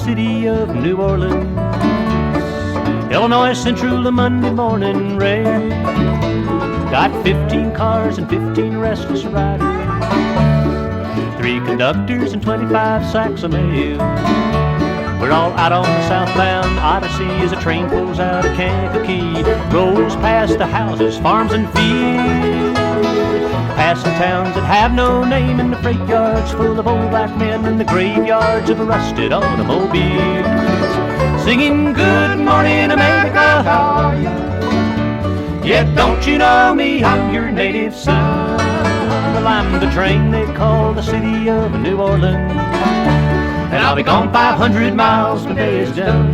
city of New Orleans. Illinois Central, the Monday morning rain. Got 15 cars and 15 restless riders, 3 conductors and 25 sacks of mail. We're all out on the southbound Odyssey as a train pulls out of Kankakee, rolls past the houses, farms and fields, passing towns that have no name, and the freight yards full of old black men, and the graveyards of rusted automobiles, singing good morning America, how are you? Yet don't you know me, I'm your native son. Well, I'm the train they call the city of New Orleans, and I'll be gone 500 miles when day is done,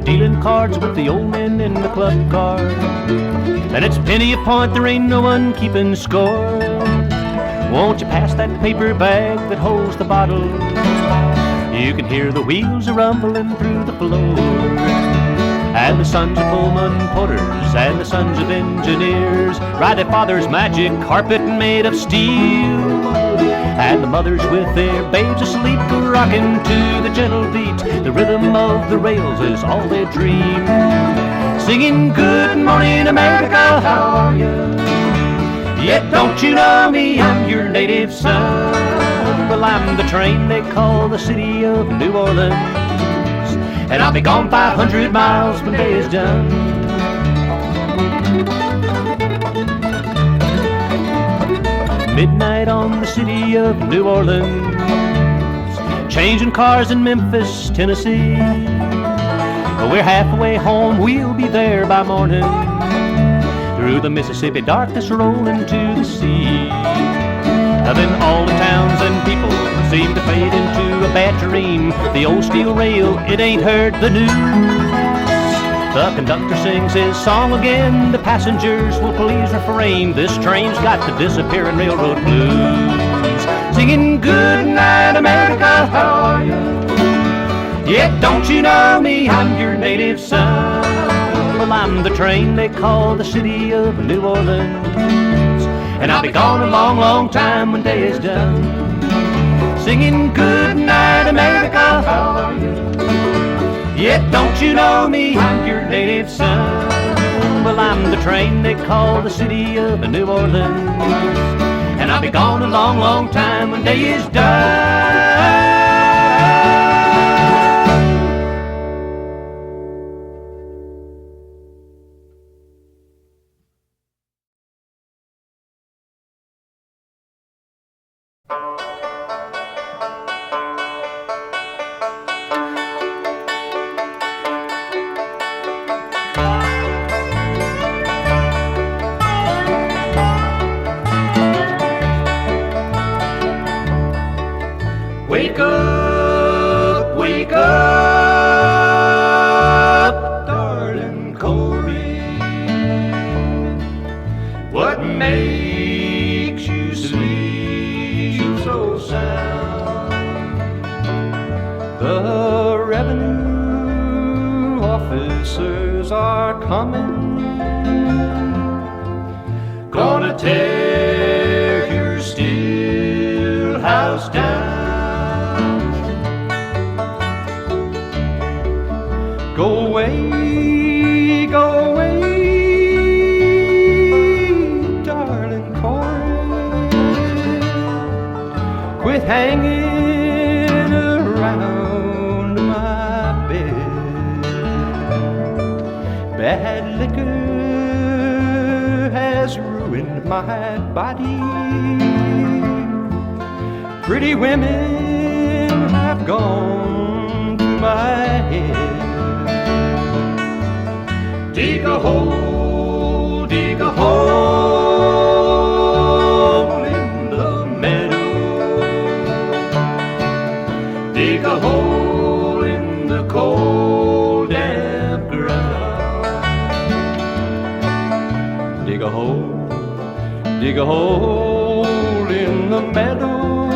dealing cards with the old men in the club car. And it's penny a point, there ain't no one keeping score. Won't you pass that paper bag that holds the bottle? You can hear the wheels a-rumbling through the floor. And the sons of Pullman porters and the sons of engineers ride their father's magic carpet made of steel. And the mothers with their babes asleep go rocking to the gentle beat. The rhythm of the rails is all they dream, singing good morning America, how are you? Yet don't you know me, I'm your native son. Well, I'm the train they call the city of New Orleans, and I'll be gone 500 miles when day is done. Midnight on the city of New Orleans, changing cars in Memphis, Tennessee. We're halfway home, we'll be there by morning, through the Mississippi darkness rolling to the sea. Then all the towns and people seem to fade into a bad dream. The old steel rail, it ain't heard the news. The conductor sings his song again, the passengers will please refrain. This train's got the disappearing railroad blues, singing good night America, how are you? Yet don't you know me, I'm your native son. Well, I'm the train they call the city of New Orleans, and I'll be gone a long, long time when day is done, singing good night America, how are you? Yet don't you know me, I'm your native son. Well, I'm the train they call the city of New Orleans, and I'll be gone a long, long time when day is done. Wake up, wake up, darling Corey. What makes you sleep so sound? The revenue officers are coming, gonna tear your steel house down. Go away, darling Corey. Quit hanging around my bed. Bad liquor has ruined my body. Pretty women have gone to my head. Dig a hole in the meadow. Dig a hole in the cold, damp ground. Dig a hole in the meadow.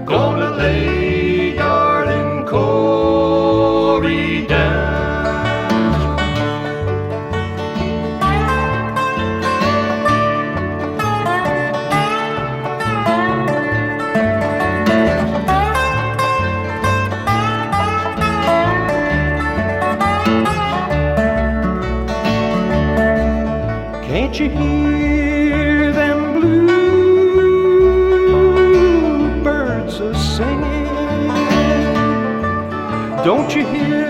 Gonna lay darling Corey down. Can't you hear them bluebirds a-singing? Don't you hear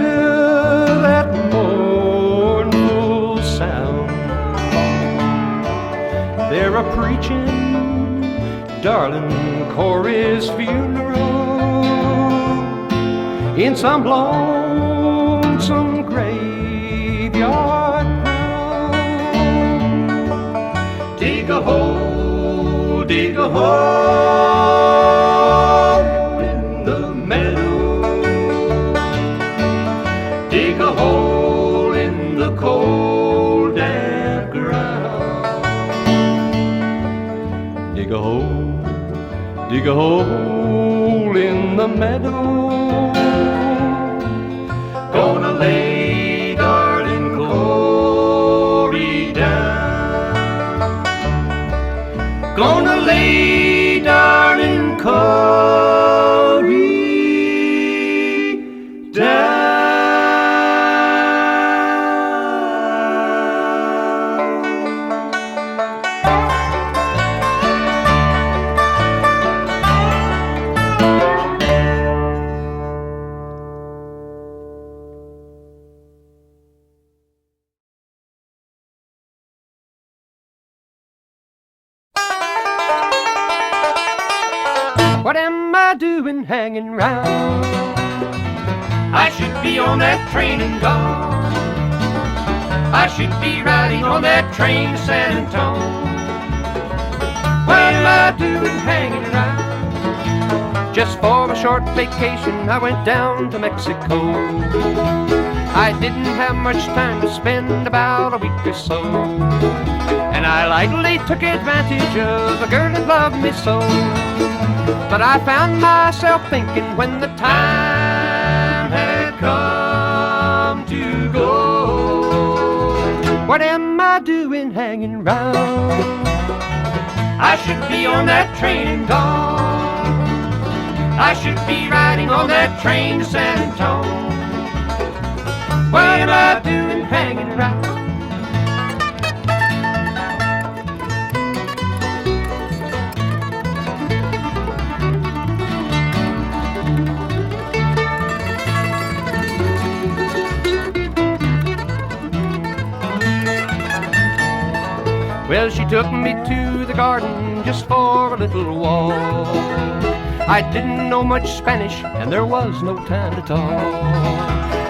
that mournful sound? They're a-preaching darling Corey's funeral in some lonesome graveyard ground. Dig a hole in the meadow. Dig a hole in the cold damp ground. Dig a hole in the meadow. Gonna lay darling Corey down. Gonna lay darling Corey down. What am I doing hanging round? I should be on that train and gone. I should be riding on that train to San Antonio. What am I doing hanging around? Just for a short vacation I went down to Mexico. I didn't have much time to spend, about a week or so, and I lightly took advantage of a girl that loved me so. But I found myself thinking when the time had come to go, what am I doing hanging round? I should be on that train and gone. I should be riding on that train to San Antonio. What am I doing hanging around? Well, she took me to the garden just for a little walk. I didn't know much Spanish and there was no time to talk.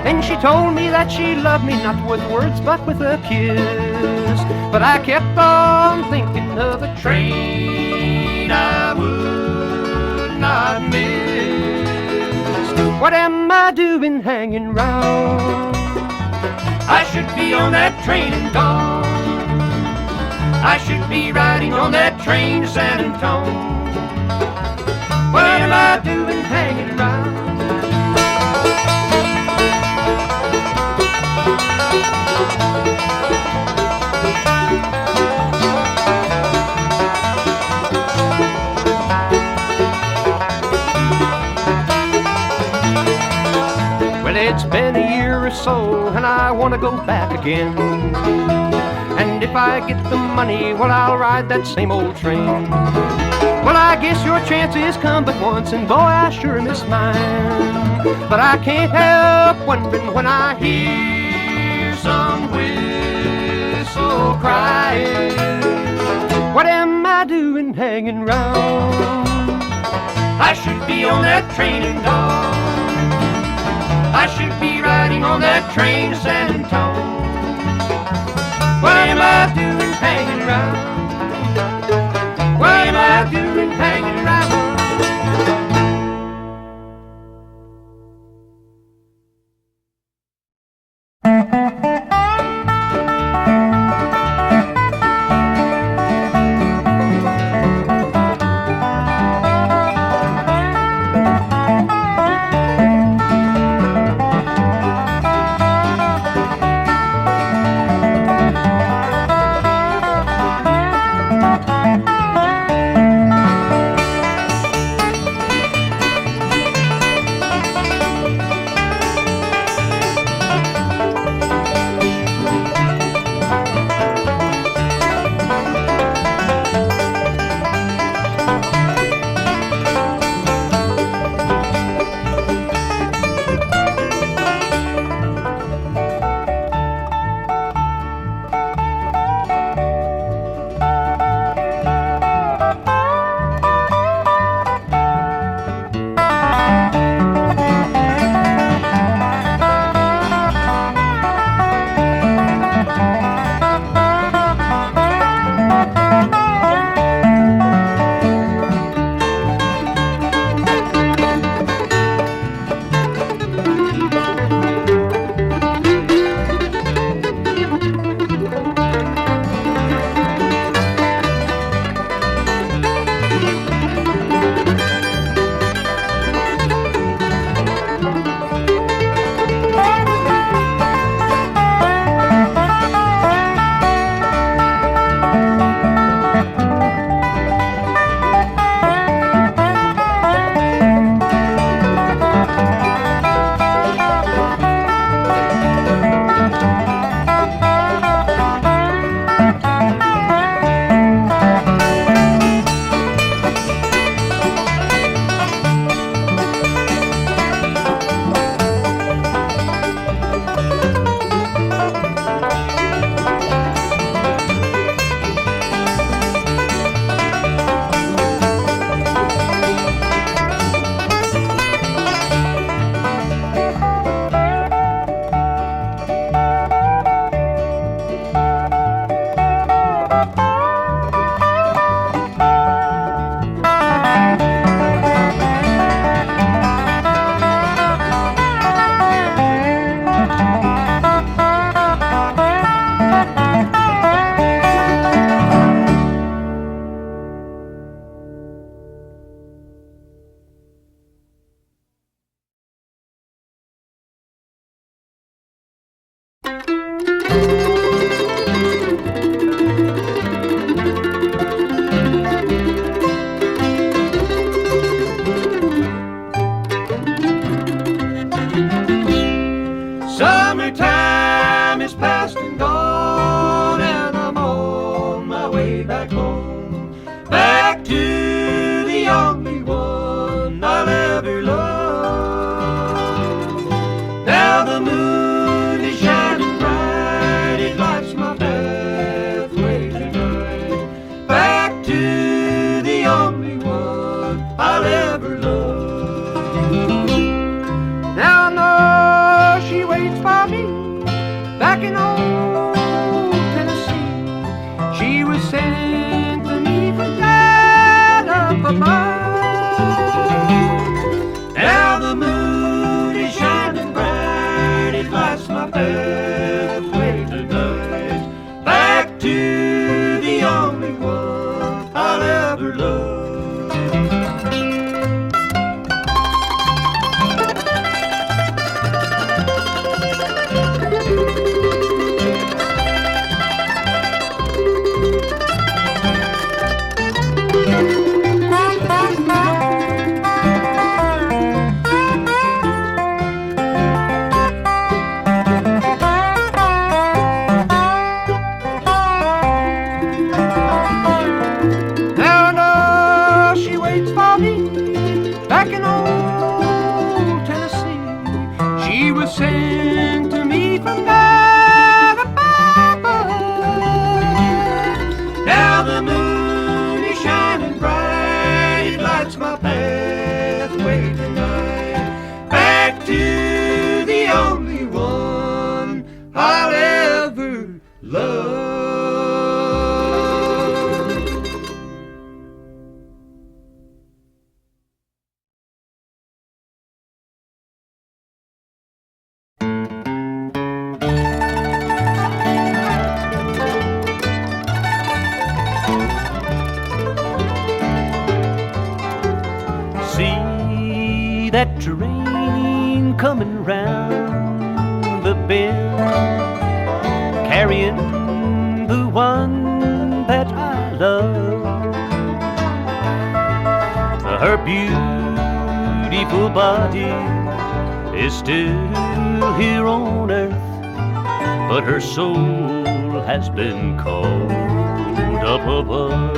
And she told me that she loved me not with words but with a kiss. But I kept on thinking of a train I would not miss. What am I doing hanging round? I should be on that train and gone. I should be riding on that train to San Antonio. What am I doing hanging around? Well, it's been a year or so and I want to go back again. And if I get the money, well, I'll ride that same old train. Well, I guess your chances come but once, and boy, I sure miss mine. But I can't help wondering when I hear some whistle crying, what am I doing hanging round? I should be on that train and gone. I should be riding on that train to San Antonio. What am I doing hanging around? What am I doing hanging around? my way back home, back to the only one I'll ever love. Now the moon is shining bright, it lights my pathway tonight, back to the only one I'll ever love. Now I know she waits for me back in old Tennessee. She was sent to me from God up above. Now the moon is shining bright, it lights my pathway tonight, back to the only one I'll ever love. Back in old Tennessee, she was sent to me from God above. Now the moon is shining bright, it lights my pathway tonight, back to the only one I'll ever love. That train coming round the bend, carrying the one that I love. Her beautiful body is still here on earth, but her soul has been called up above.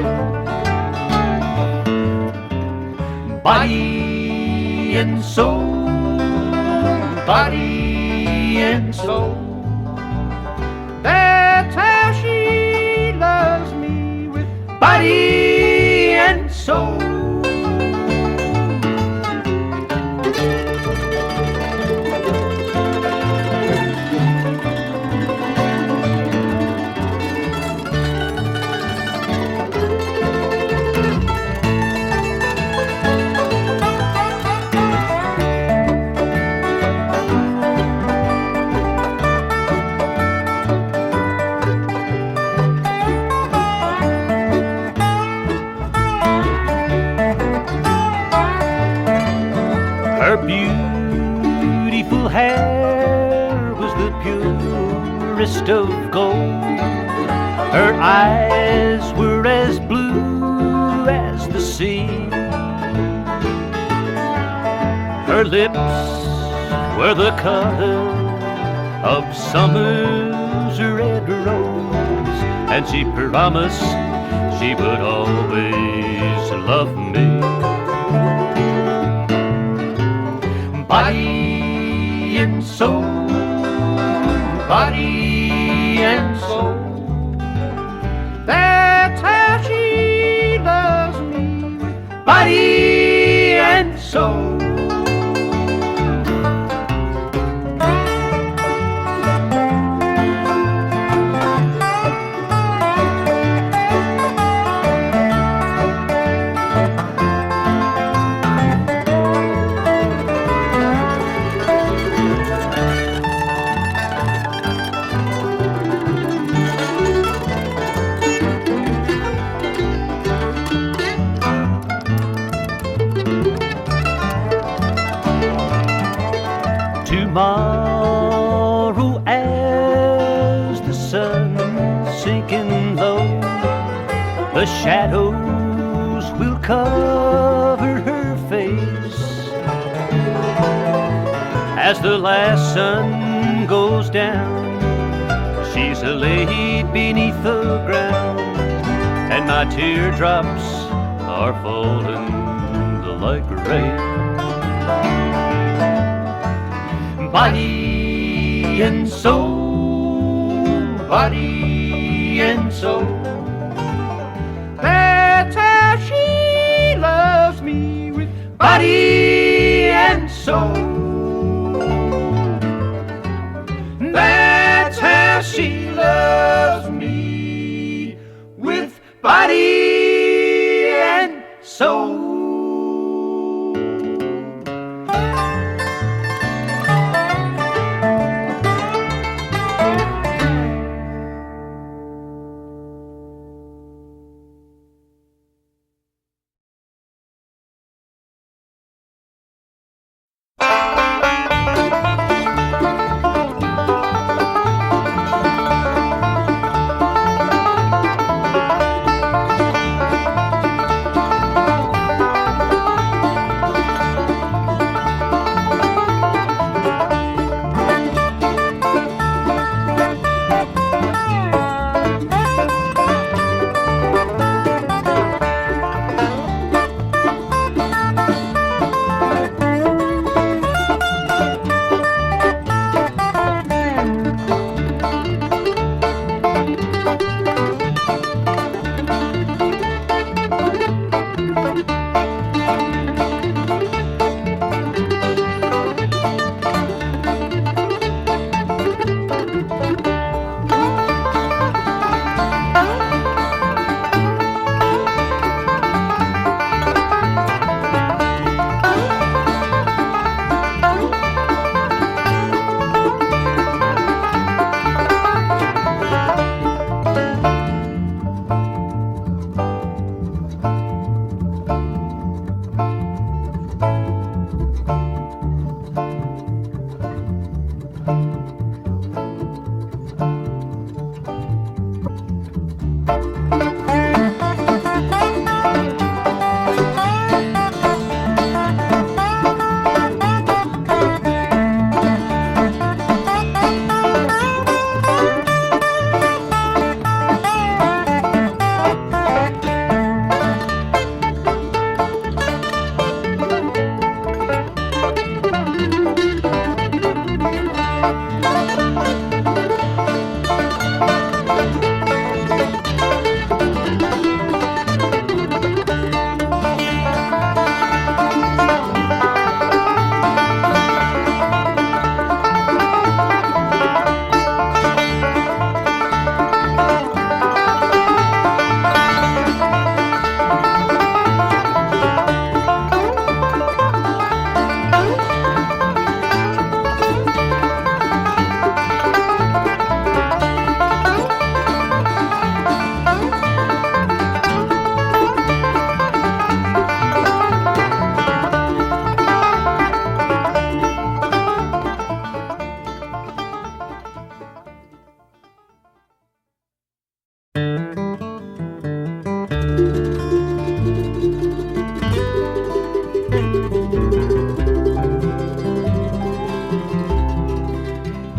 Body and soul, body and soul, that's how she loves me, with body and soul. Her beautiful hair was the purest of gold. Her eyes were as blue as the sea. Her lips were the color of summer's red rose, and she promised she would always love me. Body and soul, body and soul, that's how she loves me, body and soul. Tomorrow, as the sun's sinking low, the shadows will cover her face. As the last sun goes down, she's laid beneath the ground, my teardrops are falling like rain. Body and soul, body and soul. That's how she loves me, with body and soul. That's how she loves me, with body and soul.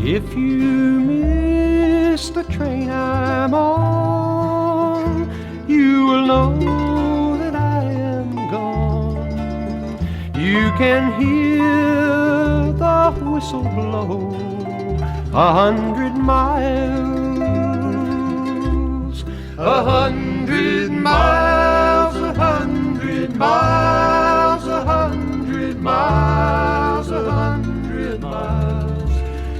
If you miss the train I'm on, you will know that I am gone. You can hear the whistle blow 100 miles, 100 miles, 100 miles, 100 miles, 100 miles.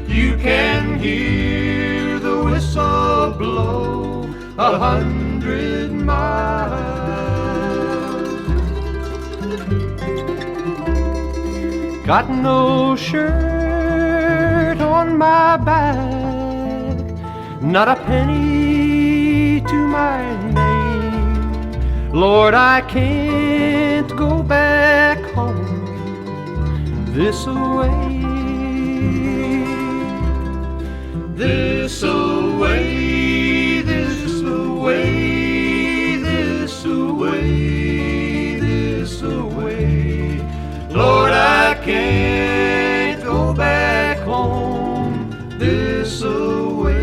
You can hear the whistle blow 100 miles. Got no shirt on my back, not a penny to my name. Lord, I can't go back home this away. This away, this away, this away, this away. Lord, I can't go back home this away.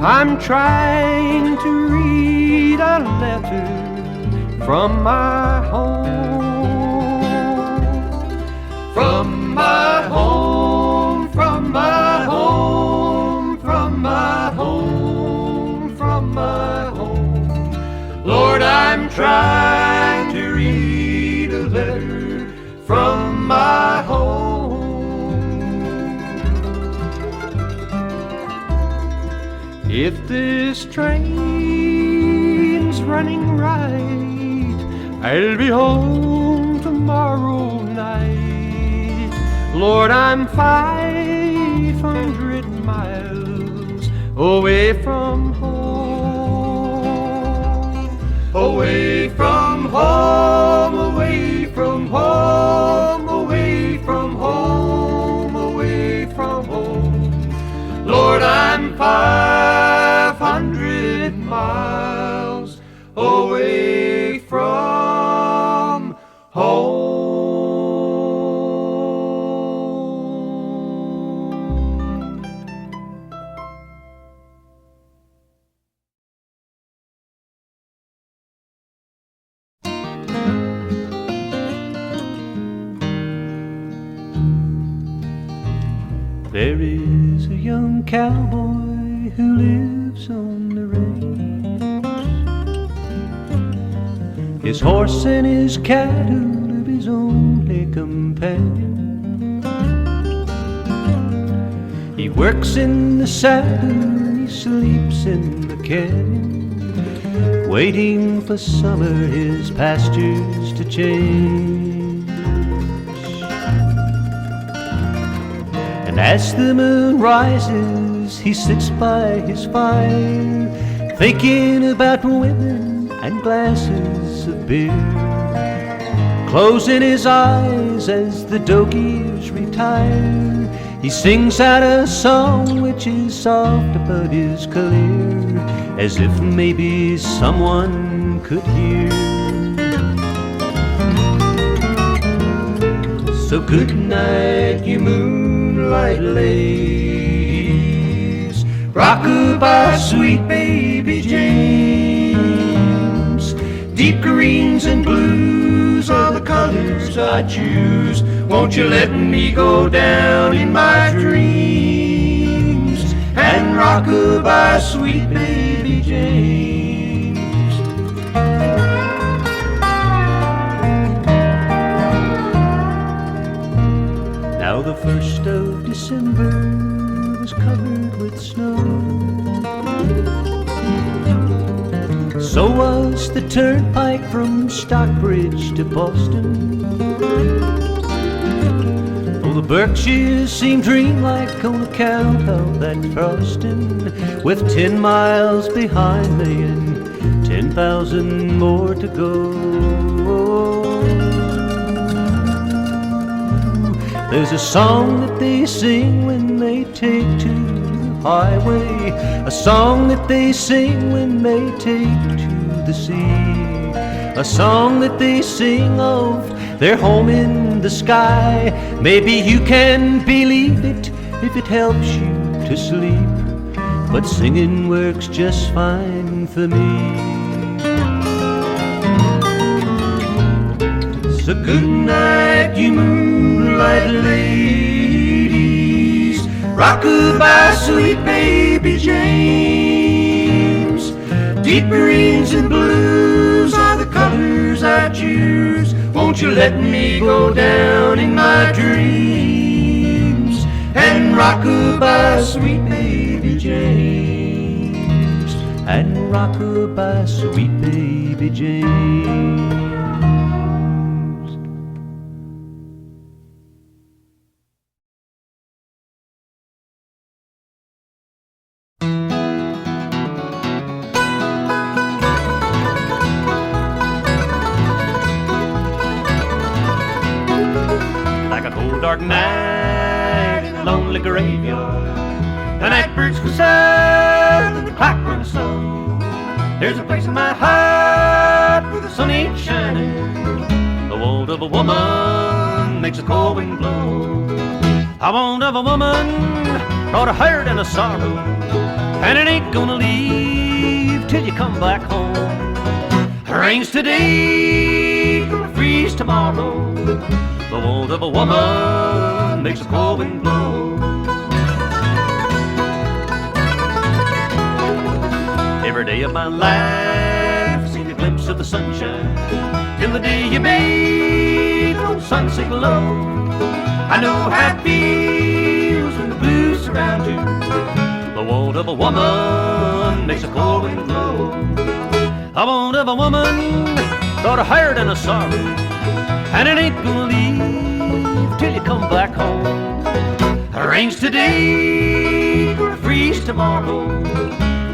I'm trying to read a letter from my home. From my home, from my home, from my home, from my home. Lord, I'm trying to read a letter from my home. If this train's running right, I'll be home tomorrow night. Lord, I'm 500 miles away from home. Away from home, away from home, away from home, away from home. Lord, I'm 500 miles away from home. There is a young cowboy who lives on the range. His horse and his cattle are his only companion. He works in the saddle and he sleeps in the canyon, waiting for summer his pastures to change. And as the moon rises, he sits by his fire, thinking about women and glasses of beer, closing his eyes as the dogies retire. He sings out a song which is soft but is clear, as if maybe someone could hear. So good night, you moonlight ladies, rock-a-bye, sweet baby James. Deep greens and blues are the colors I choose. Won't you let me go down in my dreams and rock-a-bye, sweet baby James. Now the 1st of December was covered with snow, so was the turnpike from Stockbridge to Boston. Oh, the Berkshires seemed dreamlike on account of that frosting, with 10 miles behind me and 10,000 more to go. There's a song that they sing when they take to the highway, a song that they sing when they take to the sea, a song that they sing of their home in the sky. Maybe you can believe it if it helps you to sleep, but singing works just fine for me. So good night, you moonlight ladies, rock-a-bye, sweet baby James. Deep greens and blues are the colors I choose. Won't you let me go down in my dreams and rock-a-bye, sweet baby James, and rock-a-bye, sweet baby James. Dark night in a lonely graveyard, the night birds go south and the clock runs slow. There's a place in my heart where the sun ain't shining. The want of a woman makes a cold wind blow. I want of a woman brought a hurt and a sorrow. and it ain't gonna leave till you come back home. Rains today, gonna freeze tomorrow. The want of a woman makes a cold wind blow. Every day of my life, seen a glimpse of the sunshine, till the day you made no sun signal low. I know how it feels when the blues surround you. The want of a woman makes a cold wind blow. The want of a woman brought a hurt and a sorrow, and it ain't gonna leave till you come back home. Rains today, gonna freeze tomorrow.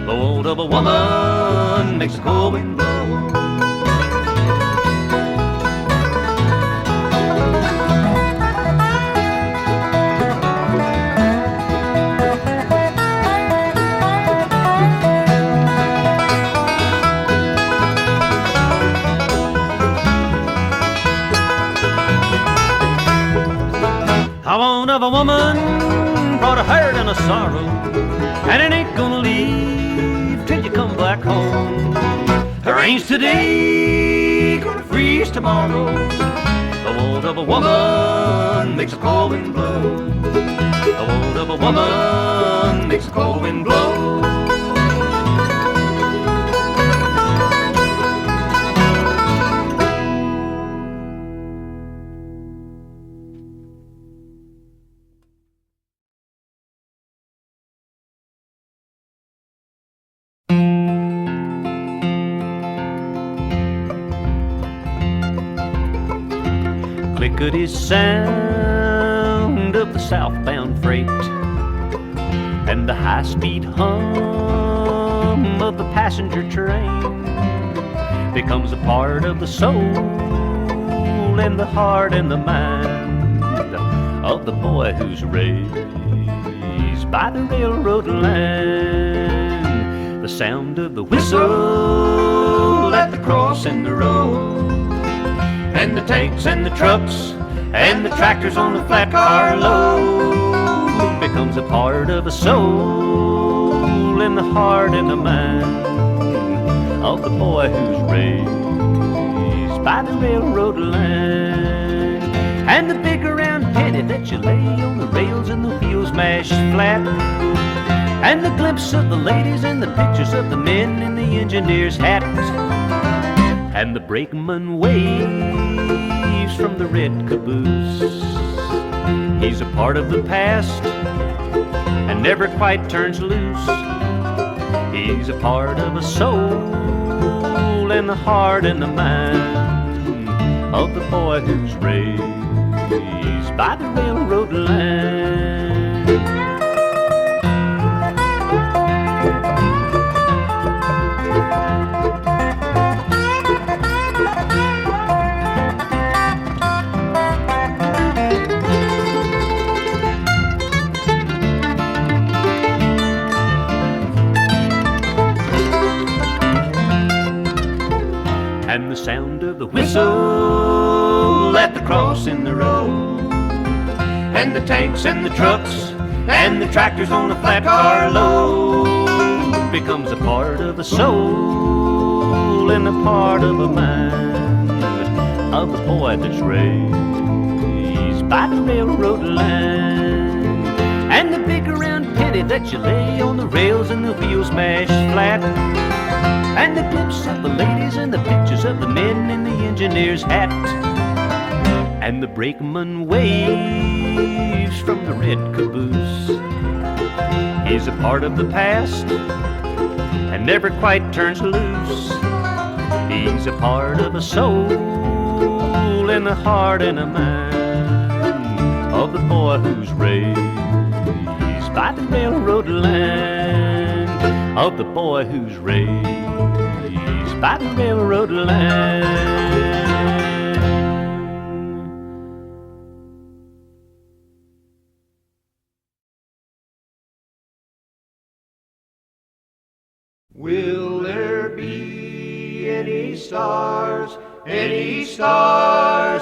The want of a woman makes a cold wind blow. The want of a woman brought a hurt and a sorrow, and it ain't gonna leave till you come back home. Rains today, gonna freeze tomorrow. The want of a woman makes a cold wind blow. The want of a woman makes a cold wind blow. Clickety sound of the southbound freight, and the high-speed hum of the passenger train becomes a part of the soul and the heart and the mind of the boy who's raised by the railroad line. The sound of the whistle at the crossing the road, and the tanks and the trucks and the tractors on the flat car load becomes a part of the soul and the heart and the mind of the boy who's raised by the railroad line. And the big round penny that you lay on the rails and the wheels mashed flat, and the glimpse of the ladies and the pictures of the men in the engineer's hat, and the brakeman waves from the red caboose. He's a part of the past and never quite turns loose. He's a part of the soul and the heart and the mind of the boy who's raised by the railroad line. And the sound of the whistle at the crossing the road, and the tanks and the trucks and the tractors on the flat car load becomes a part of the soul and a part of a mind of the boy that's raised by the railroad line. And the big round penny that you lay on the rails and the wheels mashed flat, and the glimpse of the ladies and the pictures of the men in the engineer's hat, and the brakeman waves from the red caboose. He's a part of the past and never quite turns loose. He's a part of a soul and a heart and a mind of the boy who's raised by the railroad line, of the boy who's raised by the railroad line. Will there be any stars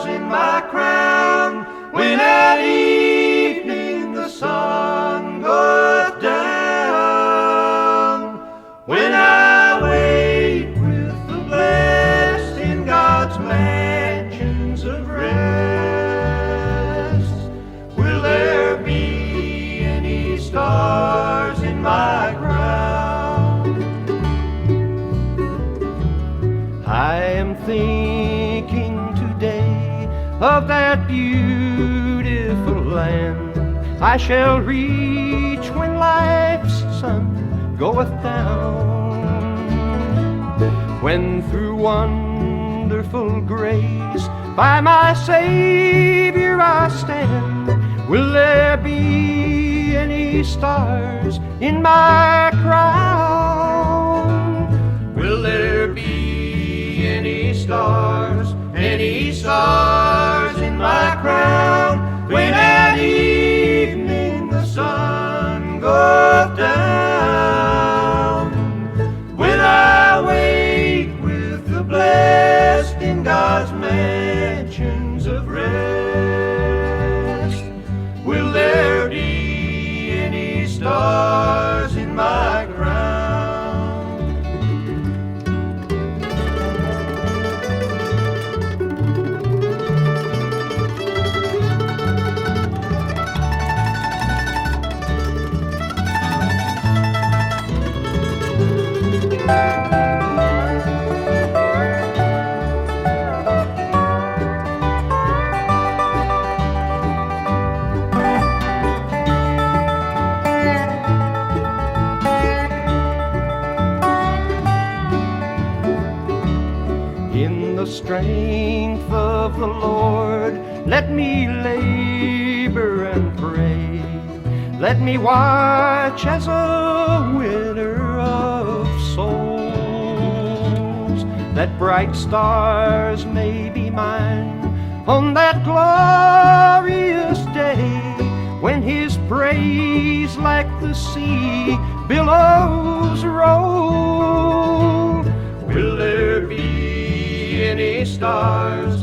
in my crown, when at evening the sun goeth down? of that beautiful land I shall reach when life's sun goeth down. When through wonderful grace by my Savior I stand, will there be any stars in my crown? Will there be any stars in my crown? When at evening the sun goeth down, when I wake with the blessed in God's mansions of rest, will there be any stars in my crown? In the strength of the Lord, let me labor and pray. Let me watch as a winner of souls, that bright stars may be mine on that glorious day, when His praise like the sea billows roll. Will there be any stars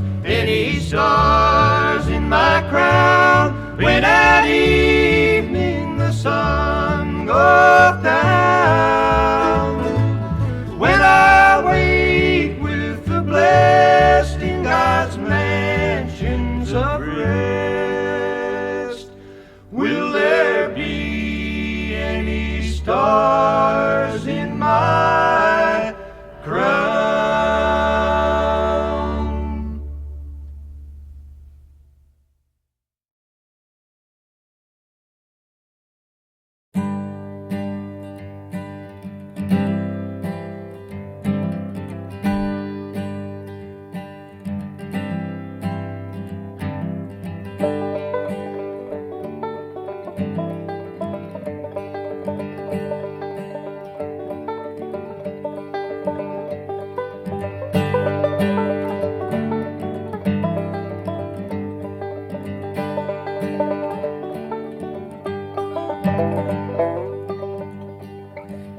in my crown, when at evening the sun goeth down, when I wake with the blessed in God's mansions of rest? Will there be any stars in my crown?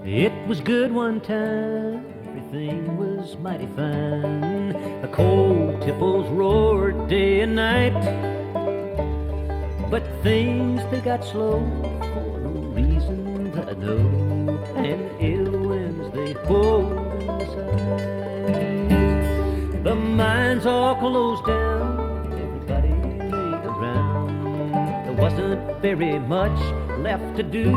It was good one time, everything was mighty fine. The cold tipples roared day and night, but things they got slow for no reason that I know, and ill winds they pulled inside. The mines all closed down, everybody laid around. There wasn't very much left to do,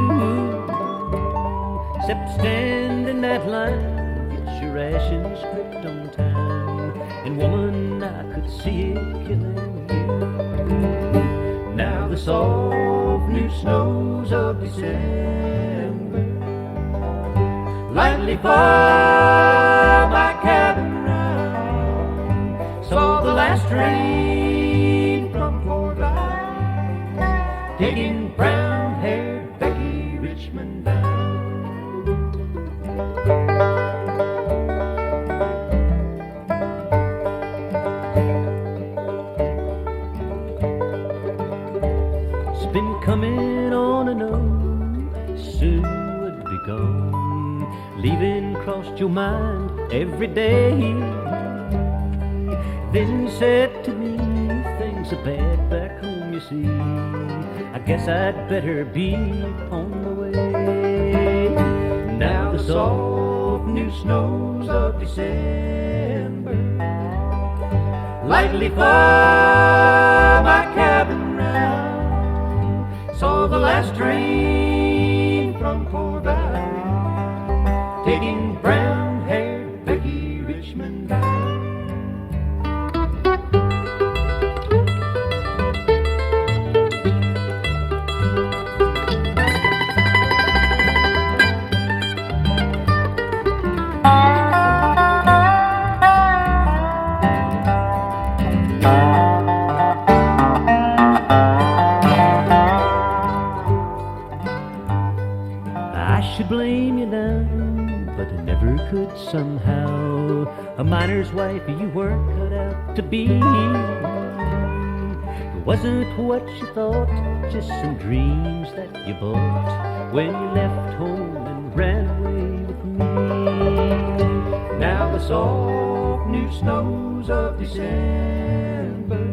except stand in that line, get your rations stripped on time. And woman, I could see it killing you. Now the soft new snows of December lightly fall my cabin round. Saw the last train from Port Valley, taking brown-haired Becky Richmond bound. It's been coming on and on, soon would be gone. Leaving crossed your mind every day. Then you said to me, things are bad back home, you see. I guess I'd better be on the way. Now the soft new snows of December lightly fall my cabin round. Saw the last train from Port Valley, taking brown-haired Becky Richmond bound. but I never could somehow. A miner's wife you weren't cut out to be. It wasn't what you thought, just some dreams that you bought when you left home and ran away with me. Now the soft new snows of December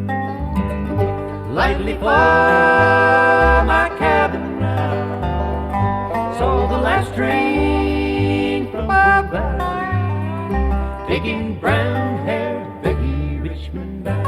lightly fall my cabin now. Saw the last train from Bob Valley, taking brown-haired Becky Richmond back.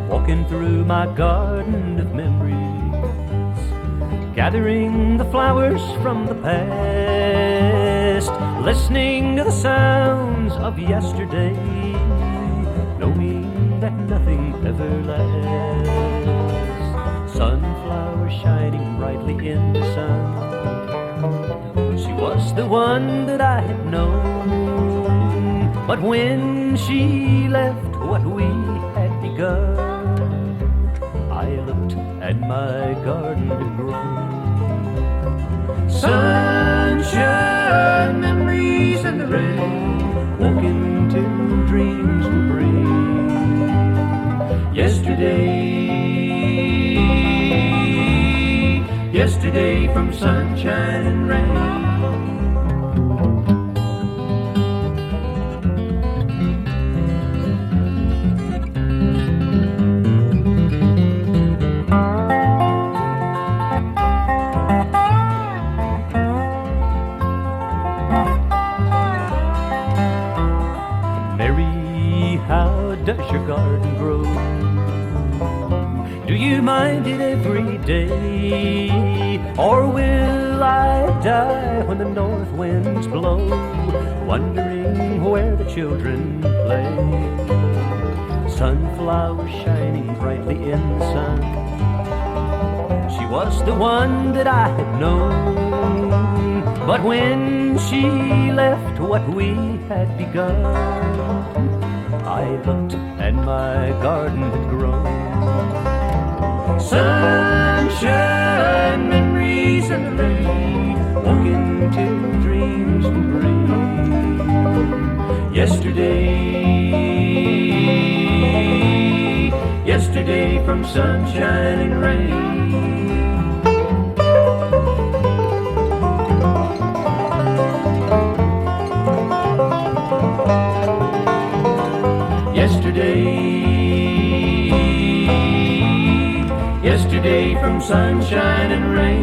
Walking through my garden of memories, gathering the flowers from the past, listening to the sounds of yesterday, knowing that nothing ever lasts. Sunflowers shining brightly in the sun, she was the one that I had known. But when she left what we had begun, I looked and my garden had grown. Sunshine, memories and the rain, woke into dreams we bring. Yesterday from sunshine and rain. Does your garden grow? Do you mind it every day? Or will I die when the north winds blow, wondering where the children play? Sunflowers shining brightly in the sun, she was the one that I had known. But when she left what we had begun, I looked and my garden had grown. Sunshine, memories and the rain, woke into dreams we bring. Yesterday from sunshine and rain. Yesterday from sunshine and rain.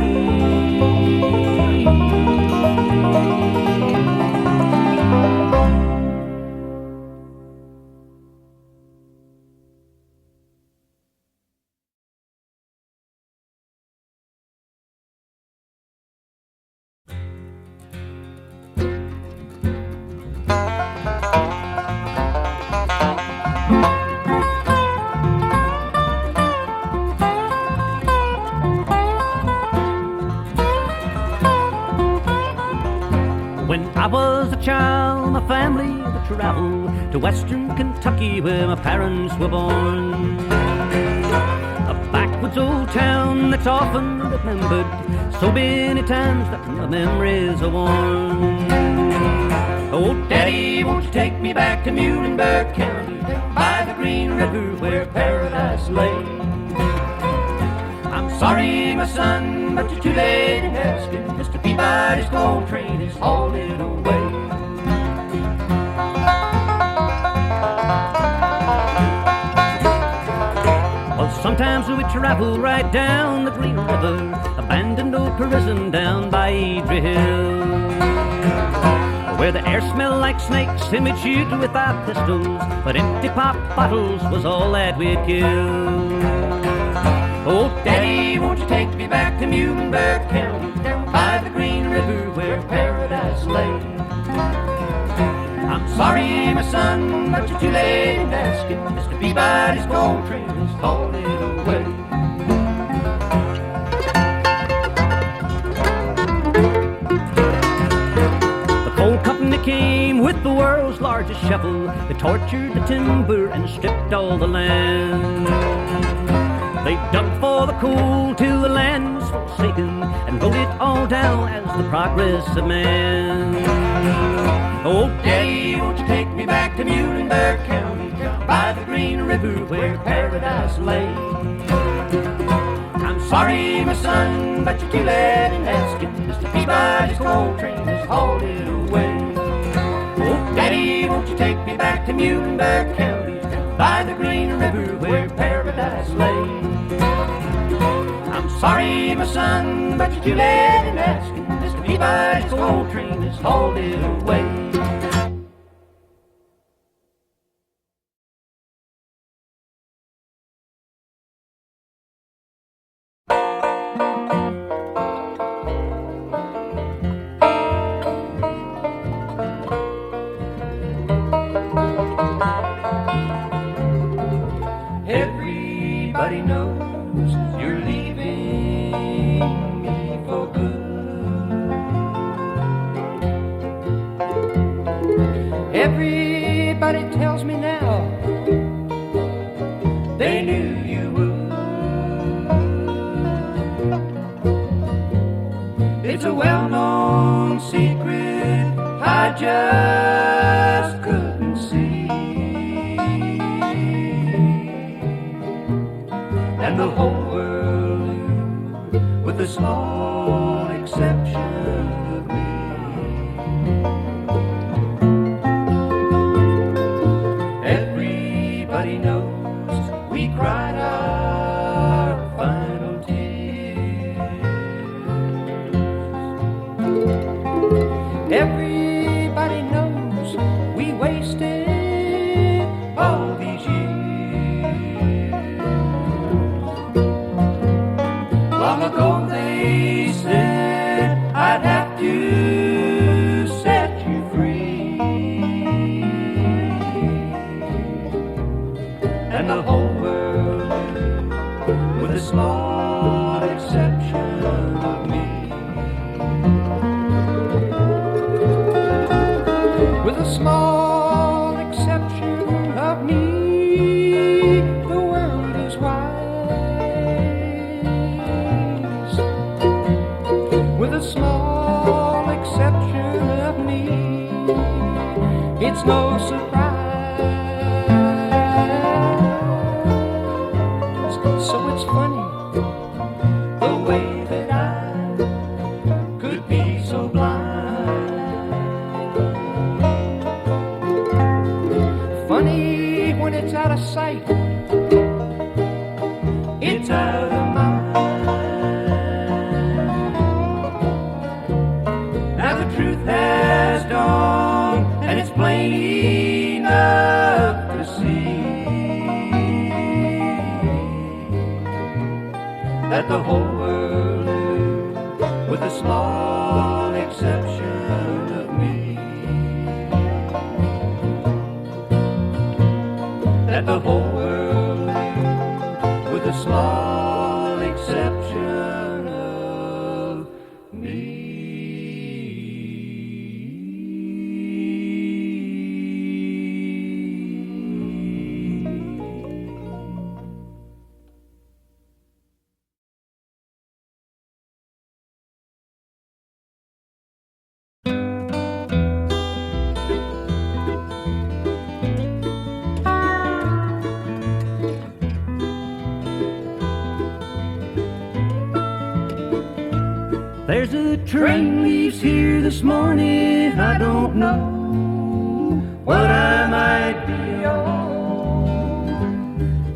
I was a child, my family would travel to western Kentucky where my parents were born. A backwoods old town that's often remembered so many times that my memories are worn. Oh, Daddy, won't you take me back to Muhlenberg County, by the Green River where paradise lay? I'm sorry, my son, but you're too late in asking. Mr. Peabody's gold train is hauled it away. Well, sometimes we travel right down the Green River, abandoned old prison down by Eldridge Hill, where the air smelled like snakes and we'd shoot with our pistols, but empty pop bottles was all that we'd kill. Oh, Daddy, won't you take me back to Muhlenberg County, down by the Green River river where paradise lay. I'm sorry, my son, but you're too late in asking. Mr. Peabody's coal train is hauling away. The coal company came with the world's largest shovel. They tortured the timber and stripped all the land. They dug for the coal till the land was forsaken and wrote it all down as the progress of man. Oh, Daddy, won't you take me back to Muhlenberg County, by the Green River where paradise lay? I'm sorry, my son, but you're too late in asking. Mr. Peabody's coal train is hauled it away. Oh, Daddy, won't you take me back to Muhlenberg County, by the Green River where paradise lay? I'm sorry, my son, but you're too late in asking. Mr. Peabody's coal train is hauled it away. Everybody knows you're leaving me for good. Everybody tells me now they knew you would. It's a well-known secret I just couldn't see. And the whole world knew, with the small exception of me. Everybody knows we cried our final tears. Everybody knows we wasted all these years. Long ago they said I'd have to set you free, and the whole world knew, with a small exception of me. With a small exception of me, the world is wise. With a small exception of me, it's no surprise. So it's funny the way that I could be so blind. Funny when it's out of sight, it's out of mind. Now the truth has dawned, and it's plain enough to see that the whole world knew, with a small exception of me. That the whole world knew, with a small exception of me. There's a train leaves here this morning. I don't know what I might be on.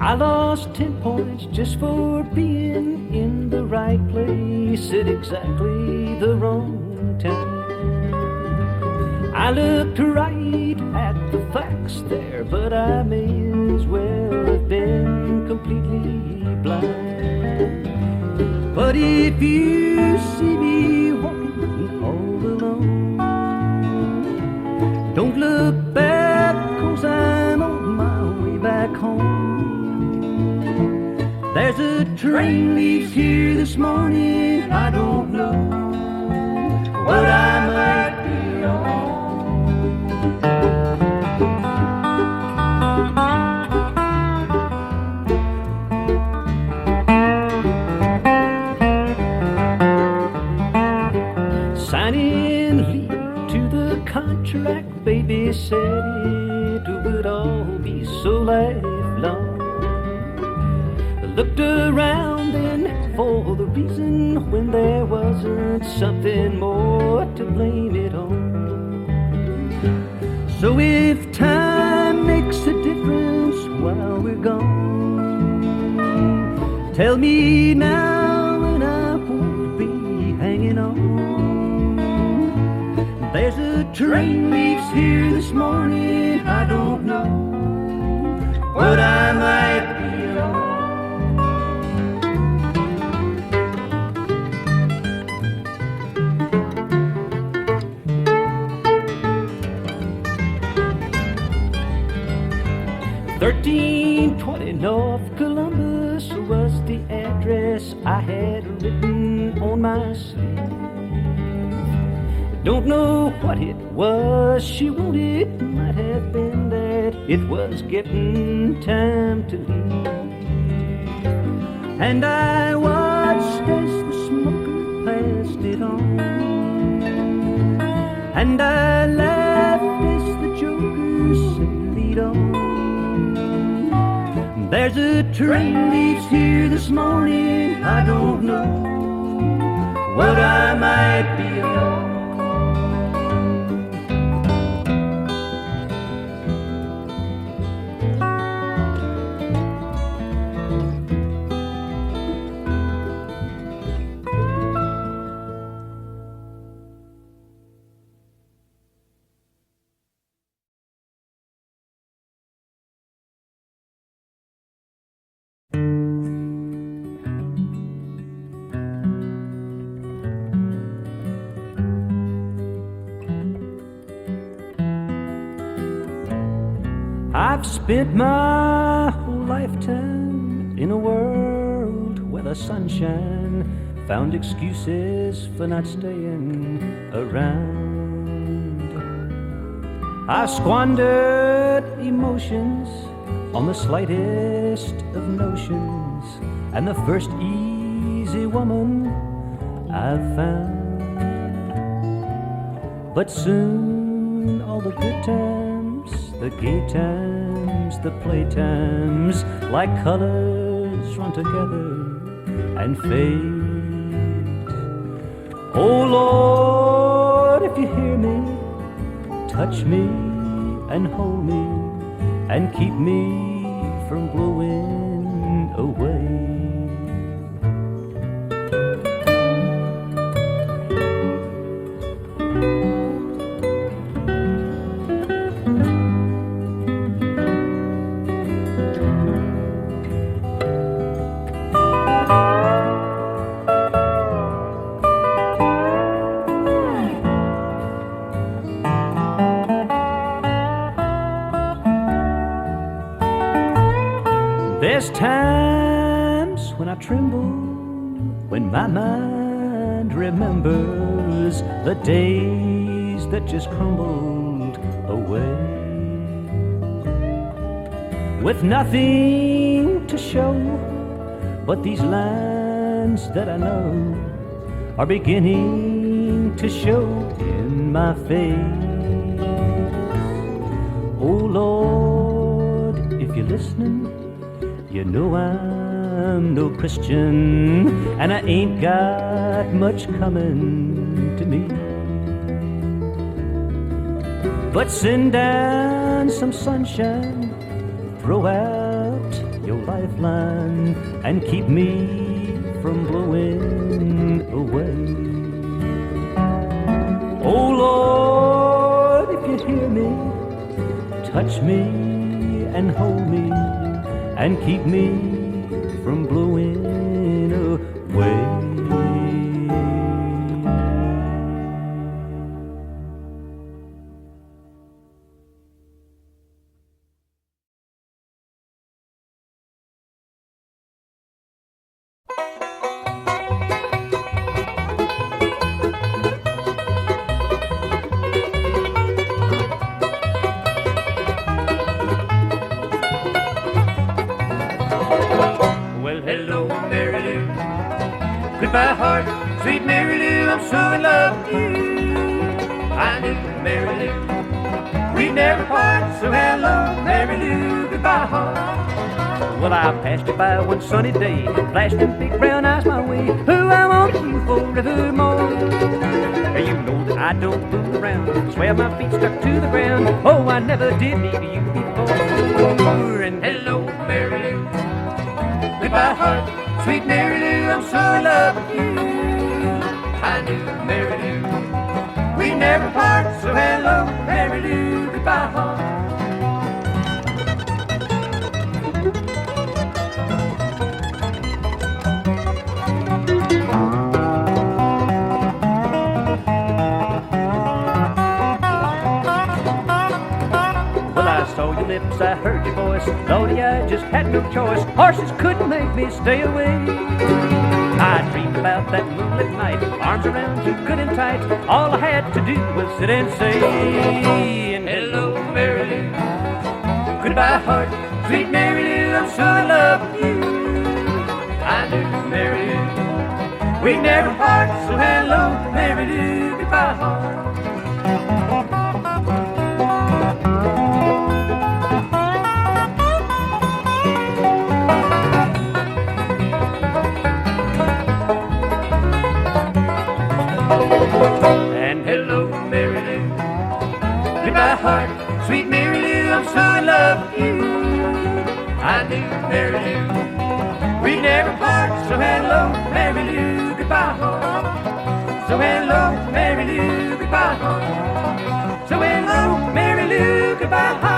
I lost 10 points just for being in the right place at exactly the wrong time. I looked right at the facts there, but I may as well have been completely blind. But if you see me walking on Don't look back, 'cause I'm on my way back home. There's a train leaves here this morning, I don't know what I might be on. Signing leave to the contract, baby said it would all be so lifelong. I looked around then for the reason when there wasn't something more to blame it on. So if time makes a difference while we're gone, tell me now and I won't be hanging on. There's a train leaves here this morning, I don't know what I might be on. $13.20 North Columbus was the address I had written on my sleeve. Don't know what it was she wanted, might have been that it was getting time to leave. And I watched as the smoker passed it on, and I laughed as the joker said lead on. There's a train leaves here this morning, I don't know what I might be on. I've spent my whole lifetime in a world where the sunshine found excuses for not staying around. I've squandered emotions on the slightest of notions, and the first easy woman I've found. But soon all the good times, the gay times, the play times, like colors run together and fade. Oh Lord, if you hear me, touch me and hold me and keep me from blowing away. There's times when I tremble, when my mind remembers the days that just crumbled away, with nothing to show but these lines that I know are beginning to show in my face. Oh Lord, if you're listening, you know I'm no Christian, and I ain't got much coming to me. But send down some sunshine, throw out your lifeline, and keep me from blowing away. Oh Lord, if you hear me, touch me and hold me and keep me from blowing away. Goodbye, heart, sweet Mary Lou, I'm so in love with you. I knew Mary Lou, we'd never part, so hello, Mary Lou, goodbye, heart. Well, I passed you by one sunny day, flashed them big brown eyes my way. Oh, I want you forevermore. You know that I don't fool around, swear my feet stuck to the ground. Oh, I never did need you before. And hello, Mary Lou, goodbye, heart, sweet Mary Lou, I'm so in love with you. I knew Mary Lou, we'd never part, so hello, Mary Lou, goodbye, heart. Saw your lips, I heard your voice. Lordy, I just had no choice. Horses couldn't make me stay away. I dreamed about that moonlit night, arms around you good and tight. All I had to do was sit and say, and hello, Mary Lou, goodbye, heart, sweet Mary Lou, I'm so in love with you. I knew Mary Lou, we'd never part, so hello, Mary Lou, goodbye, heart. And hello, Mary Lou, goodbye, heart, sweet Mary Lou, I'm so in love with you. I knew Mary Lou, we'd never part, so hello, Mary Lou, goodbye, heart. So hello, Mary Lou, goodbye, heart. So hello, Mary Lou, goodbye, heart.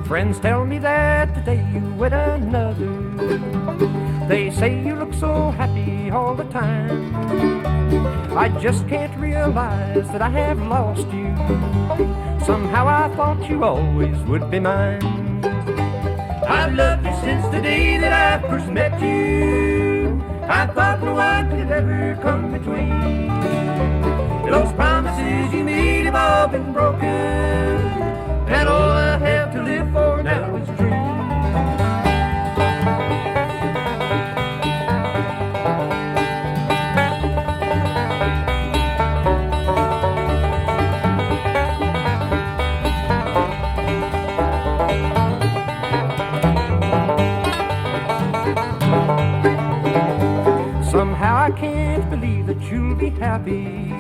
Friends tell me that the day you wed another, they say you look so happy all the time. I just can't realize that I have lost you. Somehow I thought you always would be mine. I've loved you since the day that I first met you. I thought no one could ever come between. Those promises you made have all been broken, and all I have to live for now is dreams. Somehow I can't believe that you'll be happy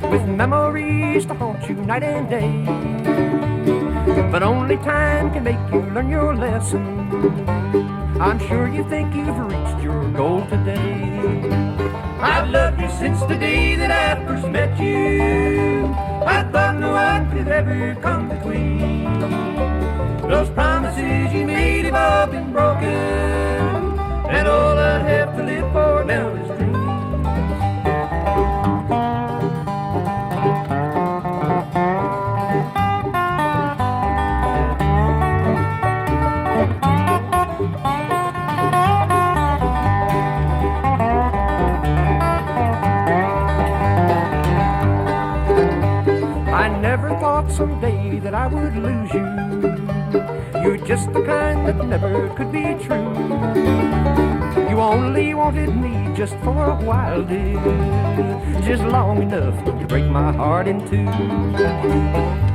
with memories to haunt you night and day. But only time can make you learn your lesson. I'm sure you think you've reached your gold today. I've loved you since the day that I first met you. I thought no one could ever come between. Those promises you made have all been broken, and all I have to live for now is dreams. I never thought someday that I would lose you. You're just the kind that never could be true. You only wanted me just for a while, dear, just long enough to break my heart in two.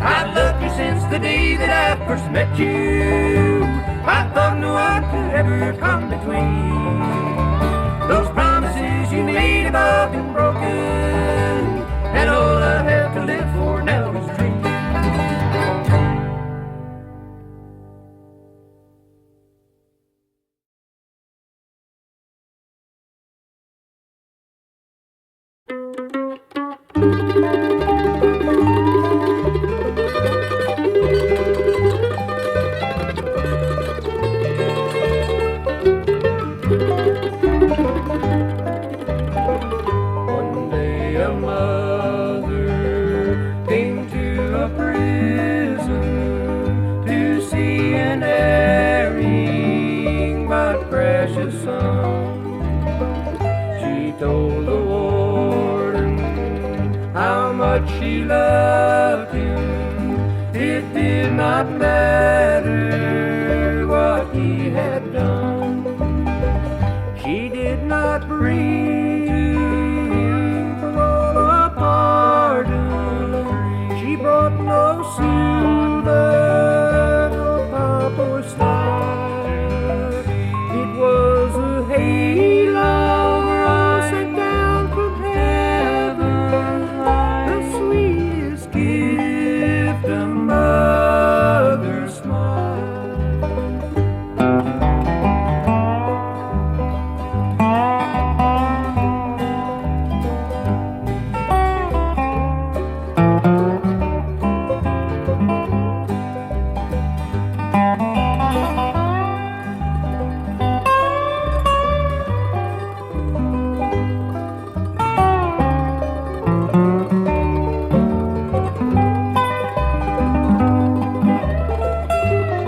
I've loved you since the day that I first met you. I thought no one could ever come between. Those promises you made have all been broken, and all I have to live for now is dreams. One day a mother came to a prison to see an erring but precious son. She told the warden how much she loved him. It did not matter what he had done. She did not bring to him for a pardon. She brought no silver, no pomp or style. It was a halo sent down from heaven, the sweetest gift a mother's smile.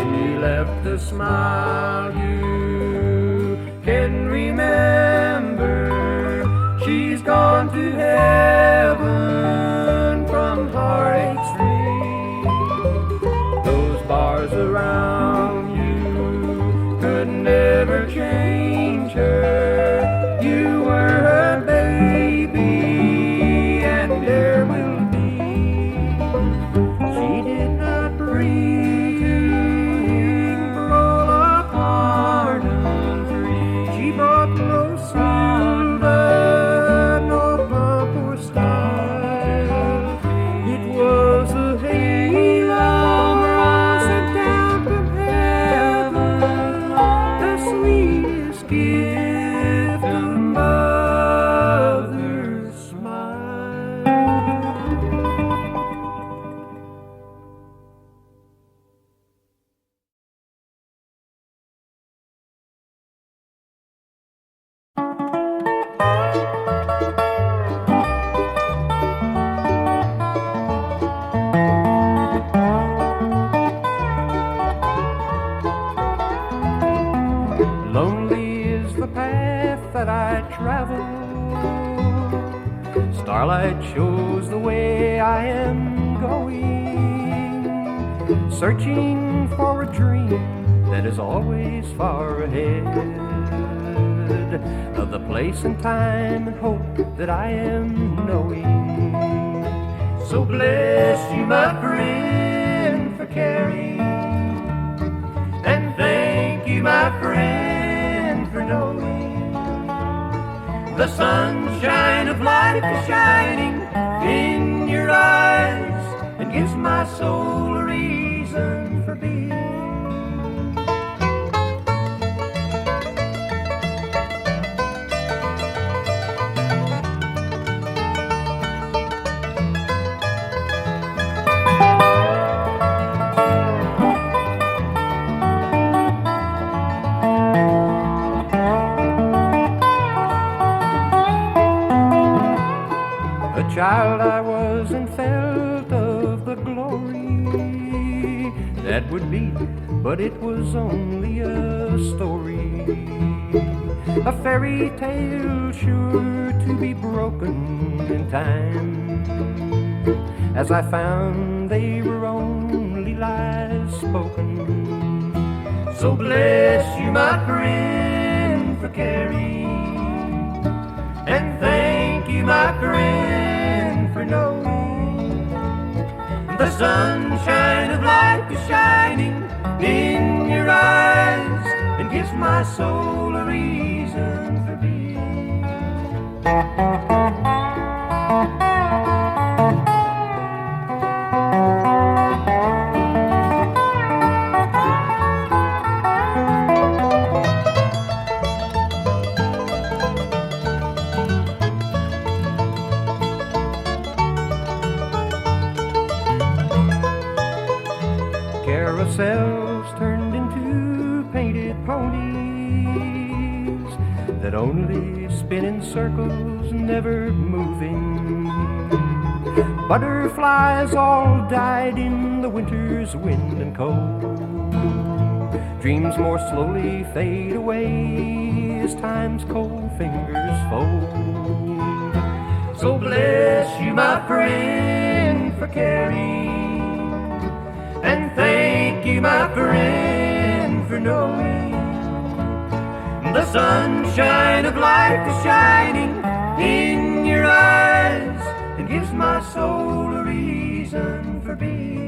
She left a smile you can remember. She's gone to heaven from heartaches free. Those bars around you could never change her. You were her baby, and there will be. She did not bring to him for a pardon free. She brought no silver, no pomp or style. It was a halo sent down from heaven, the sweetest gift a mother's smile. Lonely is the path that I travel. Starlight shows the way I am going, searching for a dream that is always far ahead of the place and time and hope that I am knowing. So bless you, my friend, for caring, and thank you, my friend, for knowing the sunshine of life is shining in your eyes and gives my soul a reason for being. child I was and felt of the glory that would be, but it was only a story, a fairy tale sure to be broken in time, as I found they were only lies spoken. So bless you, my friend, for caring, and thank you, my friend, for knowing the sunshine of life is shining in your eyes and gives my soul a reason for being. Carousels turned into painted ponies that only spin in circles, never moving. Butterflies all died in the winter's wind and cold. Dreams more slowly fade away as time's cold fingers fold. So bless you, my friend, for caring, and thank you, my friend, for knowing the sunshine of life is shining in your eyes and gives my soul a reason for being.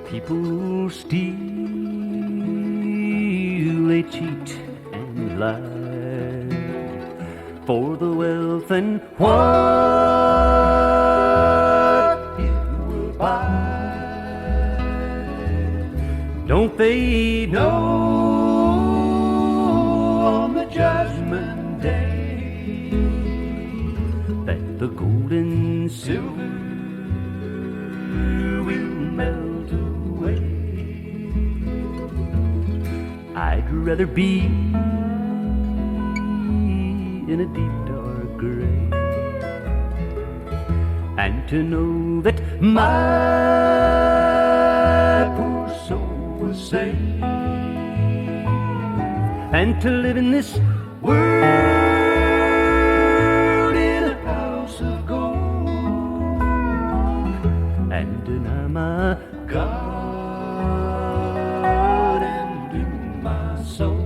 People steal, they cheat and lie for the wealth and what it will buy. Don't they know that the gold and silver will melt away. I'd rather be in a deep dark grave, and to know that my poor soul was saved, and to live in this world in a house of gold, and deny my God and do my soul.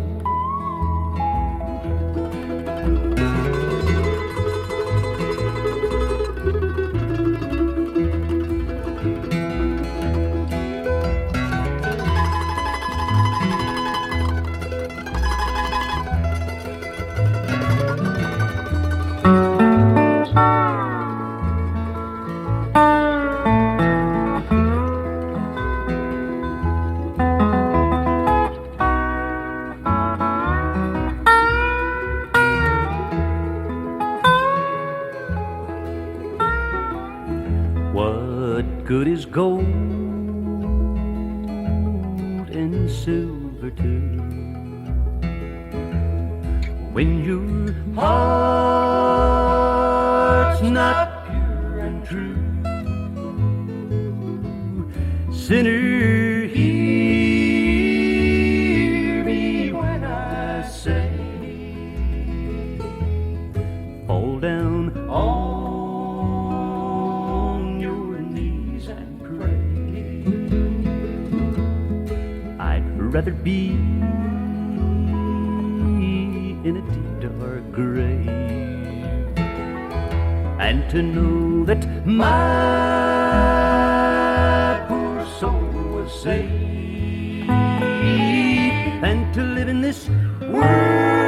Good is gold and silver too, when your heart's not pure and true. Sinner, hear me when I say, fall down on your knees and pray. I'd rather be in a deep dark grave, and to know that my poor soul was saved, and to live in this world